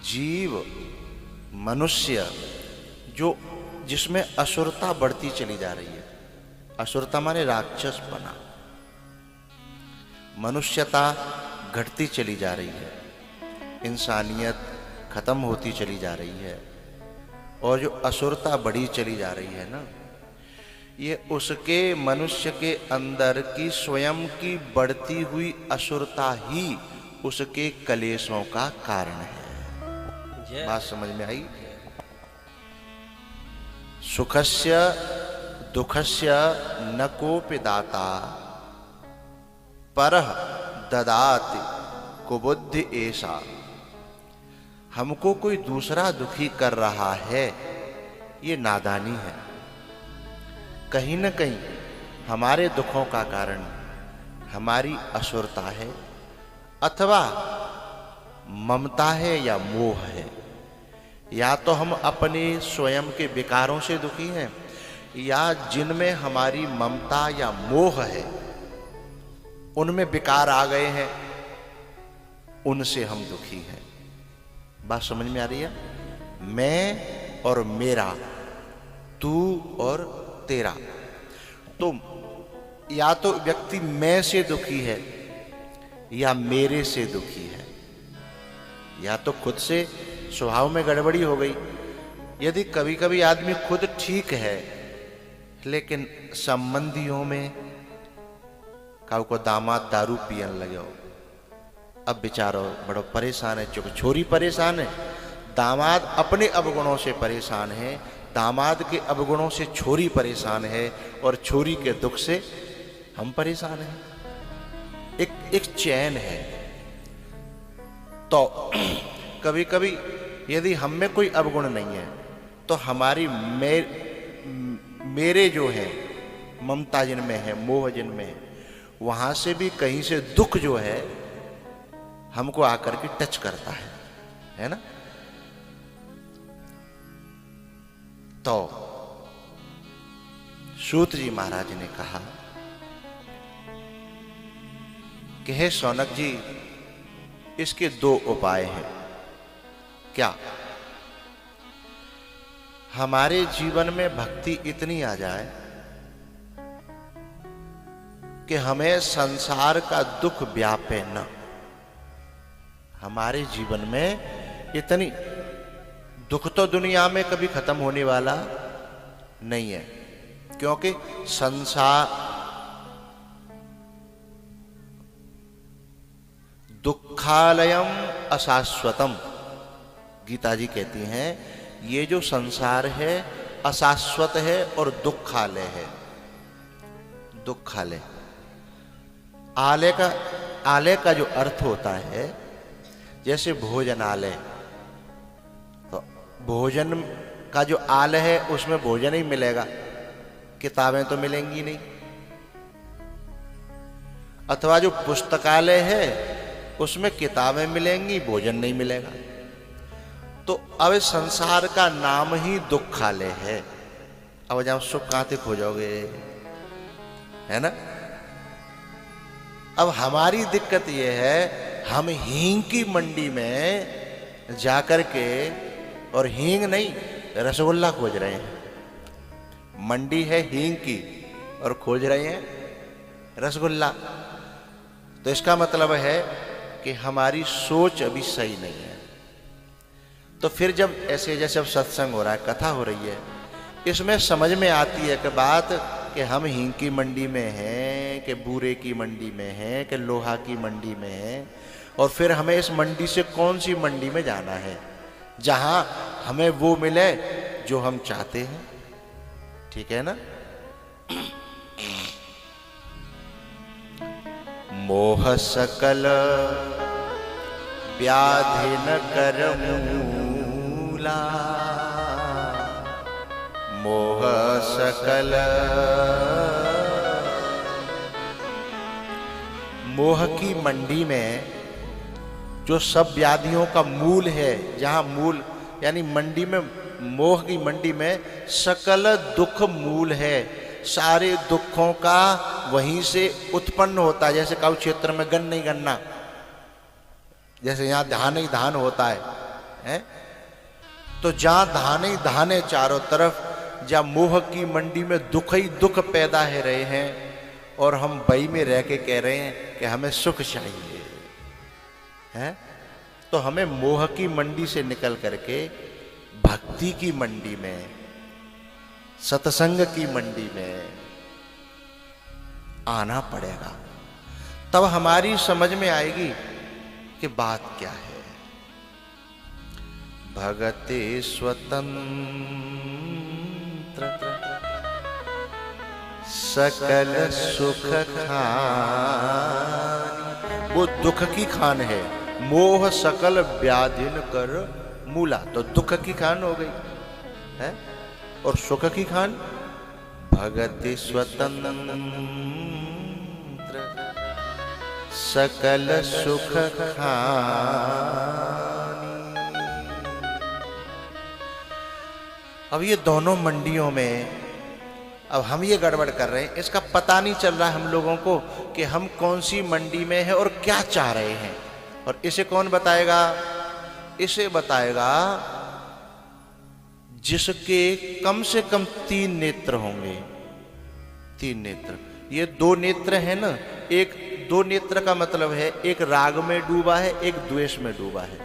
जीव मनुष्य जो जिसमें असुरता बढ़ती चली जा रही है, असुरता माने राक्षस बना, मनुष्यता घटती चली जा रही है, इंसानियत खत्म होती चली जा रही है, और जो असुरता बढ़ी चली जा रही है ना, ये उसके मनुष्य के अंदर की स्वयं की बढ़ती हुई असुरता ही उसके कलेशों का कारण है। बात समझ में आई? सुखस्य दुखस्य न कोपि दाता परः ददाति कुबुद्धि ऐसा। हमको कोई दूसरा दुखी कर रहा है, ये नादानी है। कहीं न कहीं हमारे दुखों का कारण हमारी असुरता है, अथवा ममता है या मोह है। या तो हम अपने स्वयं के विकारों से दुखी हैं, या जिनमें हमारी ममता या मोह है उनमें विकार आ गए हैं, उनसे हम दुखी हैं। बात समझ में आ रही है? मैं और मेरा, तू और तेरा। तो या तो व्यक्ति मैं से दुखी है या मेरे से दुखी है, या तो खुद से स्वभाव में गड़बड़ी हो गई। यदि कभी कभी आदमी खुद ठीक है लेकिन संबंधियों में काऊ को दामाद दारू पियन लगे हो, अब बेचारो बड़ो परेशान है, चूंकि छोरी परेशान है, दामाद अपने अवगुणों से परेशान है, दामाद के अवगुणों से छोरी परेशान है, और छोरी के दुख से हम परेशान हैं। एक चैन है। तो कभी कभी यदि हम में कोई अवगुण नहीं है तो हमारी मेरे जो है ममता जिनमें है, मोह जिनमें है, वहां से भी कहीं से दुख जो है हमको आकर के टच करता है ना? तो सूत जी महाराज ने कहा कि हे शौनक जी, इसके दो उपाय हैं। क्या? हमारे जीवन में भक्ति इतनी आ जाए कि हमें संसार का दुख व्यापे न। हमारे जीवन में इतनी दुख तो दुनिया में कभी खत्म होने वाला नहीं है, क्योंकि संसार दुखालयम अशाश्वतम। गीता जी कहती हैं ये जो संसार है अशाश्वत है और दुखालय है। दुखालय, आलय का जो अर्थ होता है, जैसे भोजनालय, तो भोजन का जो आलय है उसमें भोजन ही मिलेगा, किताबें तो मिलेंगी नहीं। अथवा जो पुस्तकालय है उसमें किताबें मिलेंगी, भोजन नहीं मिलेगा। तो अब संसार का नाम ही दुखालय है। अब जब सुख कहां तक हो जाओगे, है ना? अब हमारी दिक्कत यह है, हम हींग की मंडी में जाकर के, और हींग नहीं रसगुल्ला खोज रहे हैं। मंडी है हींग की और खोज रहे हैं रसगुल्ला। तो इसका मतलब है कि हमारी सोच अभी सही नहीं है। तो फिर जब ऐसे जैसे अब सत्संग हो रहा है, कथा हो रही है, इसमें समझ में आती है कि बात कि हम हींग की मंडी में हैं, कि बूरे की मंडी में हैं, कि लोहा की मंडी में हैं, और फिर हमें इस मंडी से कौन सी मंडी में जाना है जहां हमें वो मिले जो हम चाहते हैं। ठीक है ना? मोह सकल व्याधि न कर मूला, मोह सकल। मोह की मंडी में जो सब व्याधियों का मूल है, जहां मूल यानी मंडी में, मोह की मंडी में सकल दुख मूल है। सारे दुखों का वहीं से उत्पन्न होता है। जैसे काउ क्षेत्र में गन्ना ही गन्ना, जैसे यहाँ धान ही धान होता है, है? तो जहां धाने धाने चारों तरफ, जहां मोह की मंडी में दुख ही दुख पैदा है रहे हैं, और हम बई में रह के कह रहे हैं कि हमें सुख चाहिए, है? तो हमें मोह की मंडी से निकल करके भक्ति की मंडी में, सत्संग की मंडी में आना पड़ेगा। तब हमारी समझ में आएगी कि बात क्या है। भगते स्वतंत्र सकल सुख खान, वो दुख की खान है। मोह सकल व्याधिन कर मूला, तो दुख की खान हो गई है, और सुख की खान भगति स्वतंत्र सकल सुख खानी। अब ये दोनों मंडियों में अब हम ये गड़बड़ कर रहे हैं, इसका पता नहीं चल रहा है हम लोगों को कि हम कौन सी मंडी में हैं और क्या चाह रहे हैं। और इसे कौन बताएगा? इसे बताएगा जिसके कम से कम 3 नेत्र होंगे। 3 नेत्र, ये 2 नेत्र है ना, एक 2 नेत्र का मतलब है एक राग में डूबा है, एक द्वेष में डूबा है।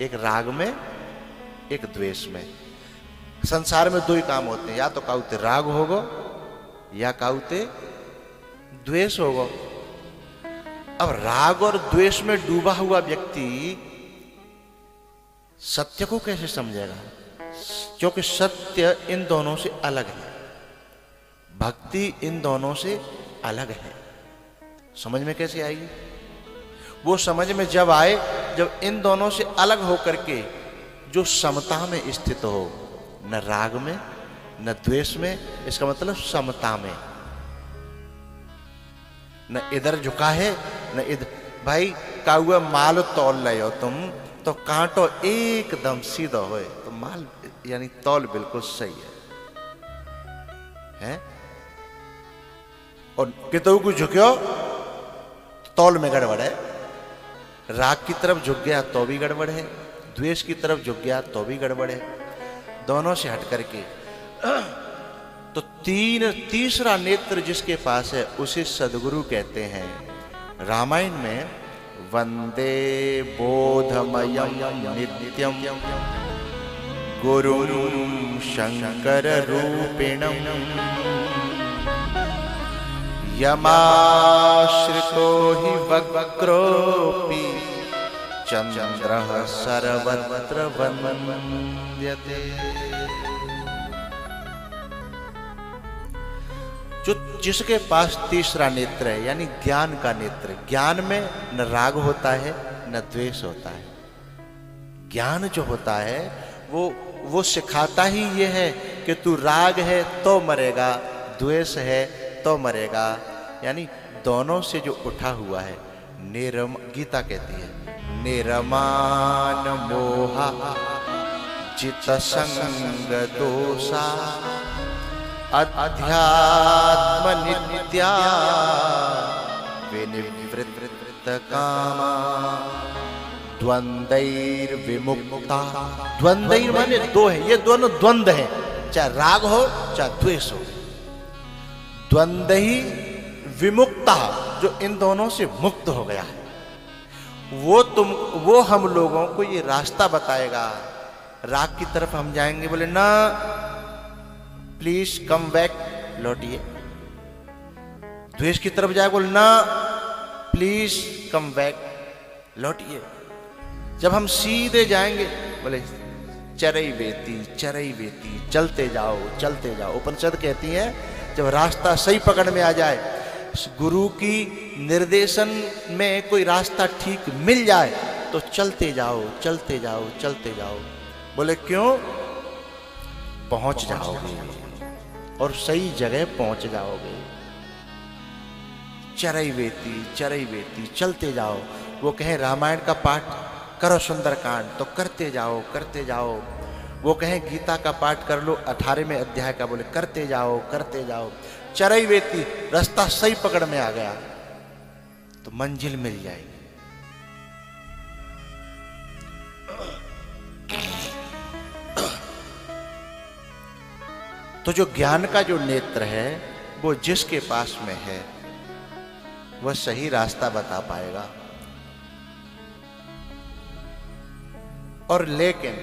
एक राग में, एक द्वेष में। संसार में 2 ही काम होते हैं, या तो काउते राग होगो या काउते द्वेष होगो। अब राग और द्वेष में डूबा हुआ व्यक्ति सत्य को कैसे समझेगा? क्योंकि सत्य इन दोनों से अलग है, भक्ति इन दोनों से अलग है। समझ में कैसे आएगी? वो समझ में जब आए जब इन दोनों से अलग होकर के जो समता में स्थित हो, न राग में न द्वेष में, इसका मतलब समता में, न इधर झुका है न इधर। भाई काउआ माल तौल ले हो तुम, तो कांटो एकदम सीधा होए तो माल यानी तौल बिल्कुल सही है? और कितों को झुक्यो तौल में गड़बड़ है। राग की तरफ झुक गया तो भी गड़बड़ है, द्वेष की तरफ झुक गया तो भी गड़बड़ है। दोनों से हट करके तो तीसरा नेत्र जिसके पास है उसे सद्गुरु कहते हैं। रामायण में वंदे बोधमयं नित्यं गुरुं शंकर रूपिणं यमाश्रितो हि वक्रोऽपि चंद्रः सर्वत्र वन्द्यते। जो जिसके पास तीसरा नेत्र है, यानी ज्ञान का नेत्र, ज्ञान में न राग होता है न द्वेष होता है। ज्ञान जो होता है वो सिखाता ही ये है कि तू राग है तो मरेगा, द्वेष है तो मरेगा। यानी दोनों से जो उठा हुआ है, गीता कहती है निरमान मोहा चित संग दोषा अध्यात्म नित्या विनिवृत्त कामा द्वंद्वैर विमुक्ता। द्वंद्वैर माने 2 है, ये दोनों द्वंद हैं, चाहे राग हो चाहे द्वेष हो। द्वंद्व ही विमुक्ता, जो इन दोनों से मुक्त हो गया है, वो हम लोगों को ये रास्ता बताएगा। राग की तरफ हम जाएंगे, बोले ना प्लीज कम बैक, लौटिए। द्वेष की तरफ जाए, बोले ना प्लीज कम बैक, लौटिए। जब हम सीधे जाएंगे, बोले चरई वेती चलते जाओ चलते जाओ। उपनिषद कहती है जब रास्ता सही पकड़ में आ जाए, गुरु की निर्देशन में कोई रास्ता ठीक मिल जाए तो चलते जाओ चलते जाओ चलते जाओ। बोले क्यों? पहुंच जाओगे और सही जगह पहुंच जाओगे। चरई वेती चलते जाओ। वो कहे रामायण का पाठ करो सुंदरकांड, तो करते जाओ। वो कहे गीता का पाठ कर लो 18वें अध्याय का, बोले करते जाओ। चरई वेती, रास्ता सही पकड़ में आ गया तो मंजिल मिल जाएगी। तो जो ज्ञान का जो नेत्र है वो जिसके पास में है वह सही रास्ता बता पाएगा। और लेकिन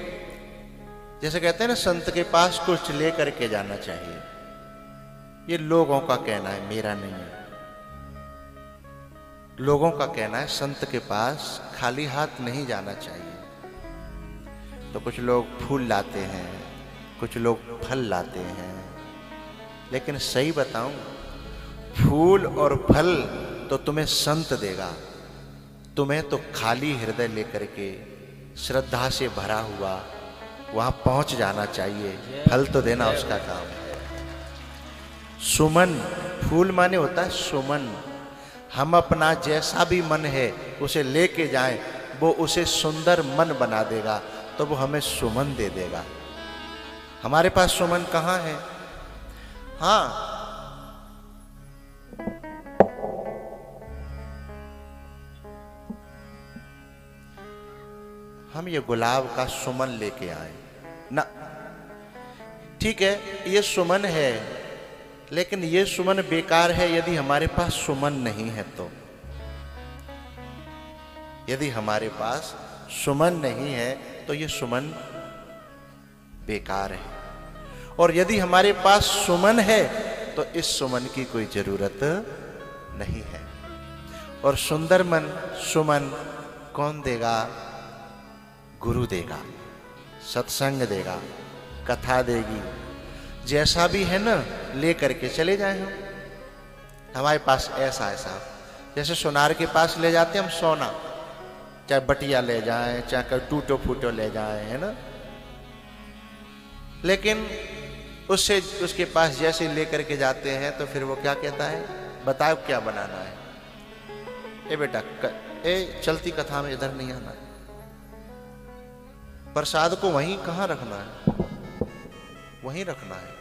जैसे कहते हैं ना, संत के पास कुछ लेकर के जाना चाहिए, ये लोगों का कहना है, मेरा नहीं है। लोगों का कहना है संत के पास खाली हाथ नहीं जाना चाहिए। तो कुछ लोग फूल लाते हैं, कुछ लोग फल लाते हैं, लेकिन सही बताऊं, फूल और फल तो तुम्हें संत देगा, तुम्हें तो खाली हृदय लेकर के श्रद्धा से भरा हुआ वहां पहुंच जाना चाहिए, फल तो देना उसका काम है। सुमन, फूल माने होता है सुमन। हम अपना जैसा भी मन है उसे लेके जाएं, वो उसे सुंदर मन बना देगा, तो वो हमें सुमन दे देगा। हमारे पास सुमन कहाँ है? हाँ, हम ये गुलाब का सुमन लेके आए ना, ठीक है, ये सुमन है, लेकिन ये सुमन बेकार है यदि हमारे पास सुमन नहीं है तो। यदि हमारे पास सुमन नहीं है तो ये सुमन बेकार है, और यदि हमारे पास सुमन है तो इस सुमन की कोई जरूरत नहीं है। और सुंदर मन, सुमन कौन देगा? गुरु देगा, सत्संग देगा, कथा देगी, जैसा भी है ना लेकर के चले जाएं हम। हमारे पास ऐसा ऐसा, जैसे सोनार के पास ले जाते हम सोना, चाहे बटिया ले जाएं, चाहे टूटो फूटो ले जाएं, है ना, लेकिन उससे उसके पास जैसे लेकर के जाते हैं तो फिर वो क्या कहता है, बताओ क्या बनाना है? ए बेटा, चलती कथा में इधर नहीं आना है, प्रसाद को वहीं कहाँ रखना है? वहीं रखना है,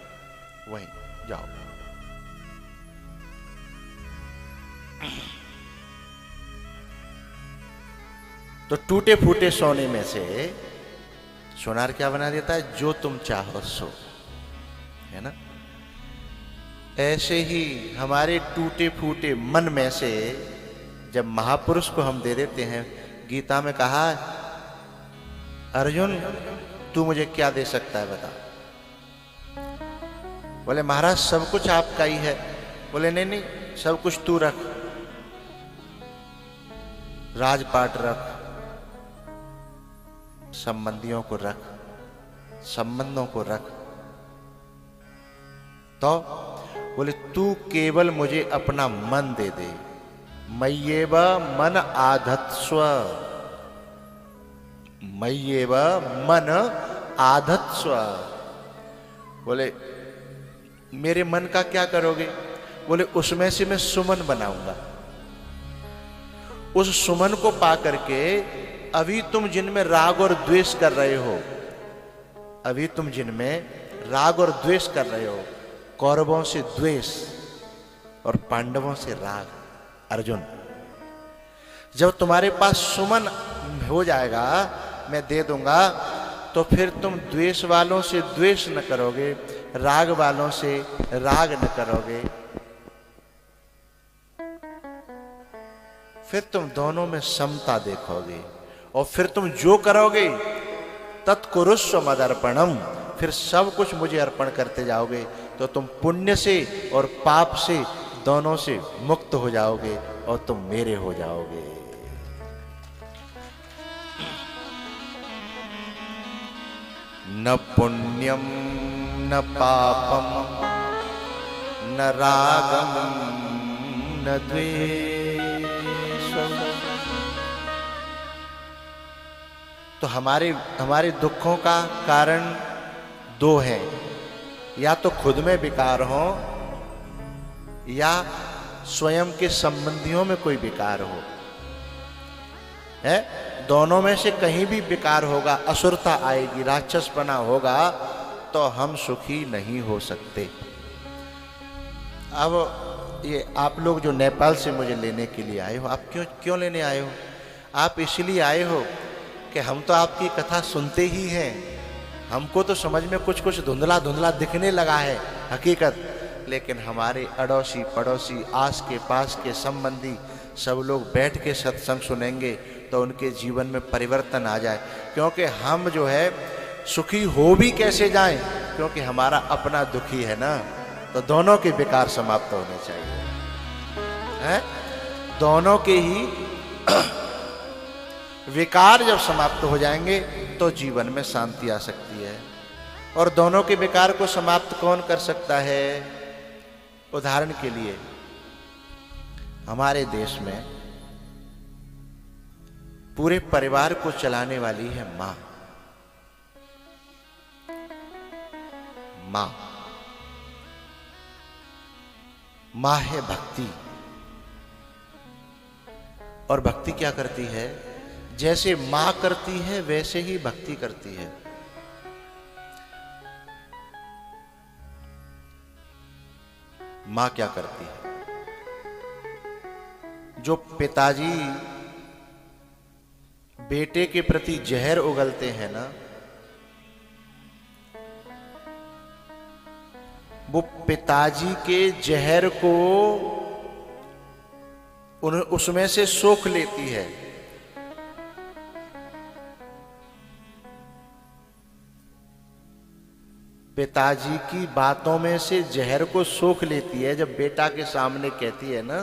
वहीं जाओ। तो टूटे फूटे सोने में से सोनार क्या बना देता है? जो तुम चाहो सो, है ना। ऐसे ही हमारे टूटे फूटे मन में से जब महापुरुष को हम दे देते हैं, गीता में कहा, अर्जुन तू मुझे क्या दे सकता है बता? बोले महाराज सब कुछ आपका ही है। बोले नहीं नहीं, सब कुछ तू रख, राजपाट रख, संबंधियों को रख, संबंधों को रख। तो बोले तू केवल मुझे अपना मन दे दे, मय्येव मन आधत्स्व, मय्येव मन आधत्स्व। बोले मेरे मन का क्या करोगे? बोले उसमें से मैं सुमन बनाऊंगा। उस सुमन को पा करके अभी तुम जिनमें राग और द्वेष कर रहे हो, अभी तुम जिनमें राग और द्वेष कर रहे हो, कौरवों से द्वेष और पांडवों से राग, अर्जुन, जब तुम्हारे पास सुमन हो जाएगा, मैं दे दूंगा, तो फिर तुम द्वेष वालों से द्वेष न करोगे, राग वालों से राग न करोगे, फिर तुम दोनों में समता देखोगे, और फिर तुम जो करोगे तत्कुरुस्व मदर्पणम, फिर सब कुछ मुझे अर्पण करते जाओगे, तो तुम पुण्य से और पाप से दोनों से मुक्त हो जाओगे और तुम मेरे हो जाओगे। न पुण्यम न पापम न रागम न द्वेषम। तो हमारे दुखों का कारण दो हैं, या तो खुद में विकार हो या स्वयं के संबंधियों में कोई विकार हो, है, दोनों में से कहीं भी विकार होगा, असुरता आएगी, राक्षसपना होगा, तो हम सुखी नहीं हो सकते। अब ये आप लोग जो नेपाल से मुझे लेने के लिए आए हो, आप क्यों लेने आए हो? आप इसलिए आए हो कि हम तो आपकी कथा सुनते ही हैं, हमको तो समझ में कुछ कुछ धुंधला धुंधला दिखने लगा है हकीकत, लेकिन हमारे अड़ोसी पड़ोसी आस के पास के संबंधी सब लोग बैठ के सत्संग सुनेंगे तो उनके जीवन में परिवर्तन आ जाए। क्योंकि हम जो है सुखी हो भी कैसे जाएं, क्योंकि हमारा अपना दुखी है ना, तो दोनों के विकार समाप्त होने चाहिए हैं? दोनों के ही विकार जब समाप्त हो जाएंगे तो जीवन में शांति आ सकती है। और दोनों के विकार को समाप्त कौन कर सकता है? उदाहरण के लिए हमारे देश में पूरे परिवार को चलाने वाली है मां। मां मां है भक्ति। और भक्ति क्या करती है? जैसे मां करती है वैसे ही भक्ति करती है। मां क्या करती है? जो पिताजी बेटे के प्रति जहर उगलते हैं ना, वो पिताजी के जहर को उसमें से सोख लेती है। पिताजी की बातों में से जहर को सोख लेती है। जब बेटा के सामने कहती है ना,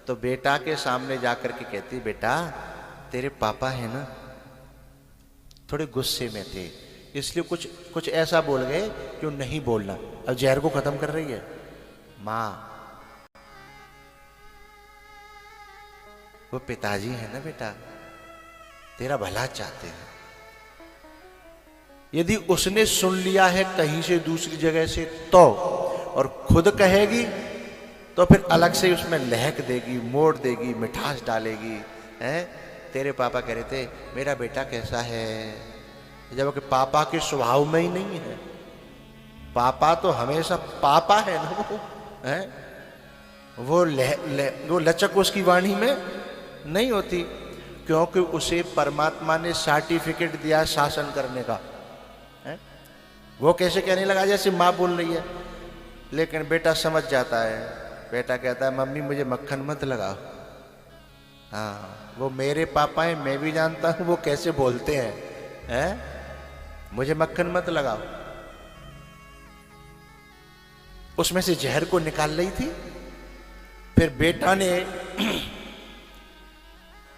तो बेटा के सामने जाकर के कहती है, बेटा तेरे पापा है ना, थोड़े गुस्से में थे, इसलिए कुछ ऐसा बोल गए जो नहीं बोलना। अब जहर को खत्म कर रही है मां। वो पिताजी है ना बेटा, तेरा भला चाहते हैं। यदि उसने सुन लिया है कहीं से दूसरी जगह से तो, और खुद कहेगी तो फिर अलग से उसमें लहक देगी, मोड़ देगी, मिठास डालेगी। हैं? तेरे पापा कह रहे थे मेरा बेटा कैसा है, जबकि पापा के स्वभाव में ही नहीं है। पापा तो हमेशा पापा है ना, वो है वो लचक उसकी वाणी में नहीं होती, क्योंकि उसे परमात्मा ने सर्टिफिकेट दिया शासन करने का। है? वो कैसे कहने लगा जैसे माँ बोल रही है, लेकिन बेटा समझ जाता है। बेटा कहता है मम्मी मुझे मक्खन मत लगाओ। हाँ, वो मेरे पापा हैं, मैं भी जानता हूं वो कैसे बोलते हैं, मुझे मक्खन मत लगाओ। उसमें से जहर को निकाल रही थी। फिर बेटा ने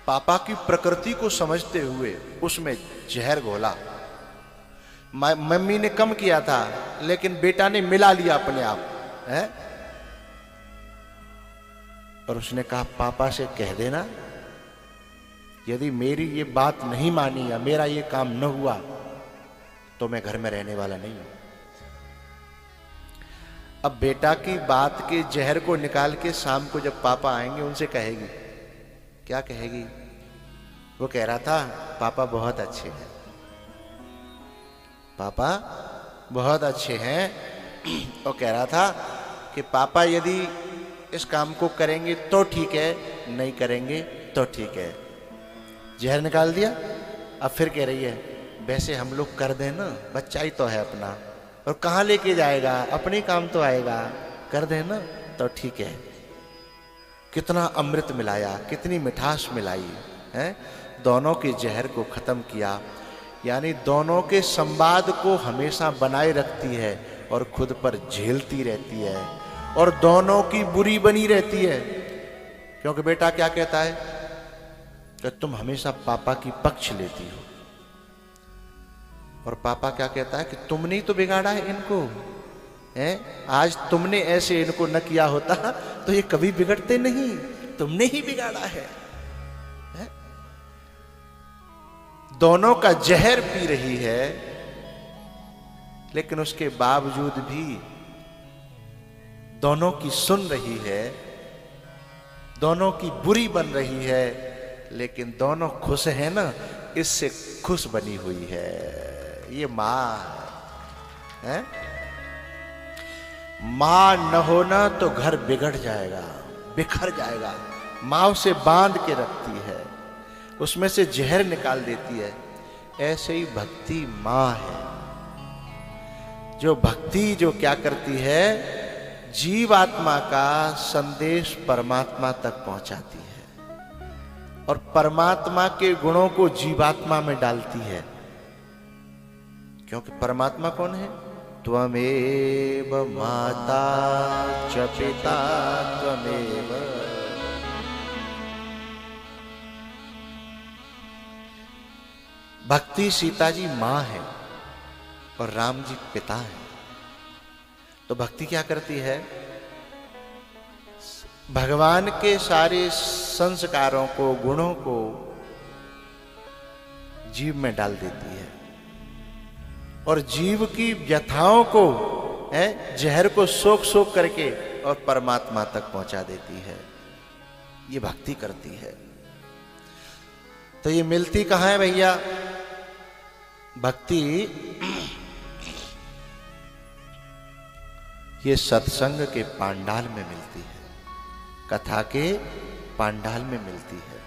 पापा की प्रकृति को समझते हुए उसमें जहर घोला। मम्मी ने कम किया था, लेकिन बेटा ने मिला लिया अपने आप है। और उसने कहा पापा से कह देना, यदि मेरी ये बात नहीं मानी या मेरा ये काम न हुआ तो मैं घर में रहने वाला नहीं हूं। अब बेटा की बात के जहर को निकाल के शाम को जब पापा आएंगे उनसे कहेगी, क्या कहेगी? वो कह रहा था पापा बहुत अच्छे हैं, पापा बहुत अच्छे हैं। वो कह रहा था कि पापा यदि इस काम को करेंगे तो ठीक है, नहीं करेंगे तो ठीक है। जहर निकाल दिया। अब फिर कह रही है वैसे हम लोग कर दें ना, बच्चा ही तो है अपना, और कहाँ लेके जाएगा, अपने काम तो आएगा, कर दें ना तो ठीक है। कितना अमृत मिलाया, कितनी मिठास मिलाई है, दोनों के जहर को खत्म किया। यानी दोनों के संवाद को हमेशा बनाए रखती है और खुद पर झेलती रहती है, और दोनों की बुरी बनी रहती है। क्योंकि बेटा क्या कहता है कि तुम हमेशा पापा की पक्ष लेती हो, और पापा क्या कहता है कि तुमने ही तो बिगाड़ा है इनको, हैं? आज तुमने ऐसे इनको न किया होता तो ये कभी बिगड़ते नहीं, तुमने ही बिगाड़ा है। दोनों का जहर पी रही है, लेकिन उसके बावजूद भी दोनों की सुन रही है, दोनों की बुरी बन रही है, लेकिन दोनों खुश है ना, इससे खुश बनी हुई है। ये मां है। मां न होना तो घर बिगड़ जाएगा, बिखर जाएगा। मां उसे बांध के रखती है, उसमें से जहर निकाल देती है। ऐसे ही भक्ति मां है, जो भक्ति जो क्या करती है, जीवात्मा का संदेश परमात्मा तक पहुंचाती है और परमात्मा के गुणों को जीवात्मा में डालती है। क्योंकि परमात्मा कौन है? त्वमेव माता च पिता त्वमेव। भक्ति सीता जी मां है और राम जी पिता है। तो भक्ति क्या करती है? भगवान के सारे संस्कारों को, गुणों को जीव में डाल देती है और जीव की व्यथाओं को, जहर को सोख सोख करके और परमात्मा तक पहुंचा देती है। ये भक्ति करती है। तो ये मिलती कहां है भैया? भक्ति ये सत्संग के पांडाल में मिलती है, कथा के पांडाल में मिलती है।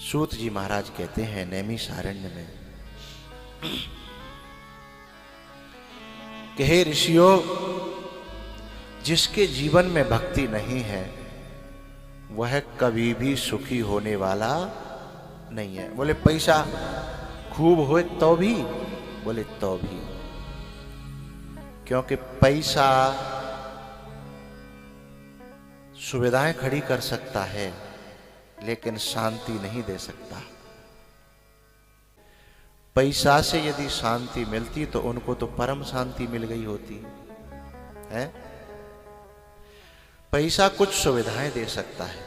सूत जी महाराज कहते हैं नैमिषारण्य में कि हे ऋषियों, जिसके जीवन में भक्ति नहीं है वह कभी भी सुखी होने वाला नहीं है। बोले पैसा खूब होए तो भी? बोले तो भी। क्योंकि पैसा सुविधाएं खड़ी कर सकता है लेकिन शांति नहीं दे सकता। पैसा से यदि शांति मिलती तो उनको तो परम शांति मिल गई होती है। पैसा कुछ सुविधाएं दे सकता है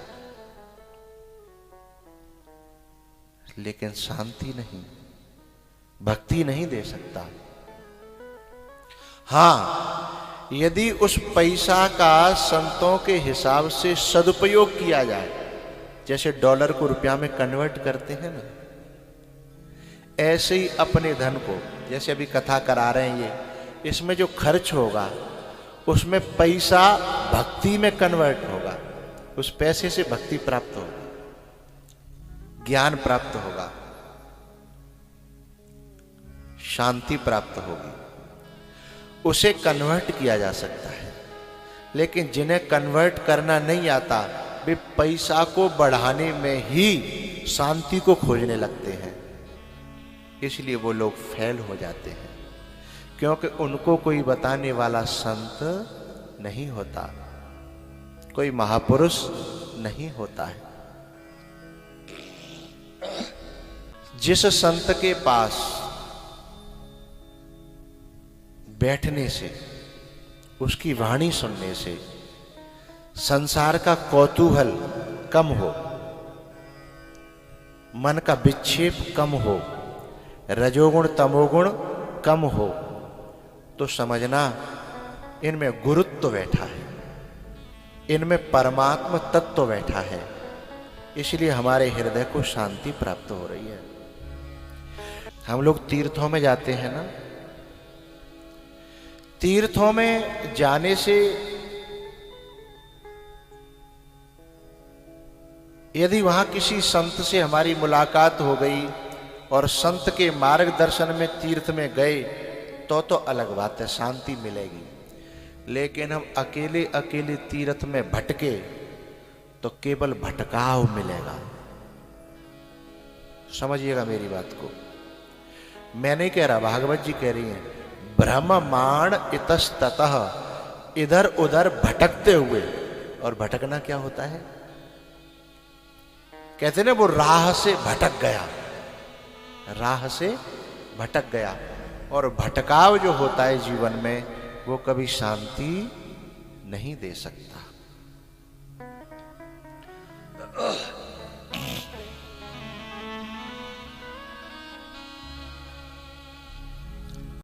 लेकिन शांति नहीं, भक्ति नहीं दे सकता। हां, यदि उस पैसा का संतों के हिसाब से सदुपयोग किया जाए, जैसे डॉलर को रुपया में कन्वर्ट करते हैं ना, ऐसे ही अपने धन को, जैसे अभी कथा करा रहे हैं ये, इसमें जो खर्च होगा उसमें पैसा भक्ति में कन्वर्ट होगा। उस पैसे से भक्ति प्राप्त होगी, ज्ञान प्राप्त होगा, शांति प्राप्त होगी। उसे कन्वर्ट किया जा सकता है। लेकिन जिन्हें कन्वर्ट करना नहीं आता वे पैसा को बढ़ाने में ही शांति को खोजने लगते हैं। इसलिए वो लोग फेल हो जाते हैं, क्योंकि उनको कोई बताने वाला संत नहीं होता, कोई महापुरुष नहीं होता है। जिस संत के पास बैठने से, उसकी वाणी सुनने से संसार का कौतूहल कम हो, मन का विक्षेप कम हो, रजोगुण तमोगुण कम हो, तो समझना इनमें गुरुत्व बैठा है, इनमें परमात्मा तत्व बैठा है। इसलिए हमारे हृदय को शांति प्राप्त हो रही है। हम लोग तीर्थों में जाते हैं ना, तीर्थों में जाने से यदि वहां किसी संत से हमारी मुलाकात हो गई और संत के मार्गदर्शन में तीर्थ में गए तो अलग बात है, शांति मिलेगी। लेकिन हम अकेले अकेले तीर्थ में भटके तो केवल भटकाव मिलेगा। समझिएगा मेरी बात को। मैं नहीं कह रहा, भागवत जी कह रही हैं, भ्रममाण इतस्ततः, इधर उधर भटकते हुए। और भटकना क्या होता है? कहते ना वो राह से भटक गया, राह से भटक गया। और भटकाव जो होता है जीवन में वो कभी शांति नहीं दे सकता।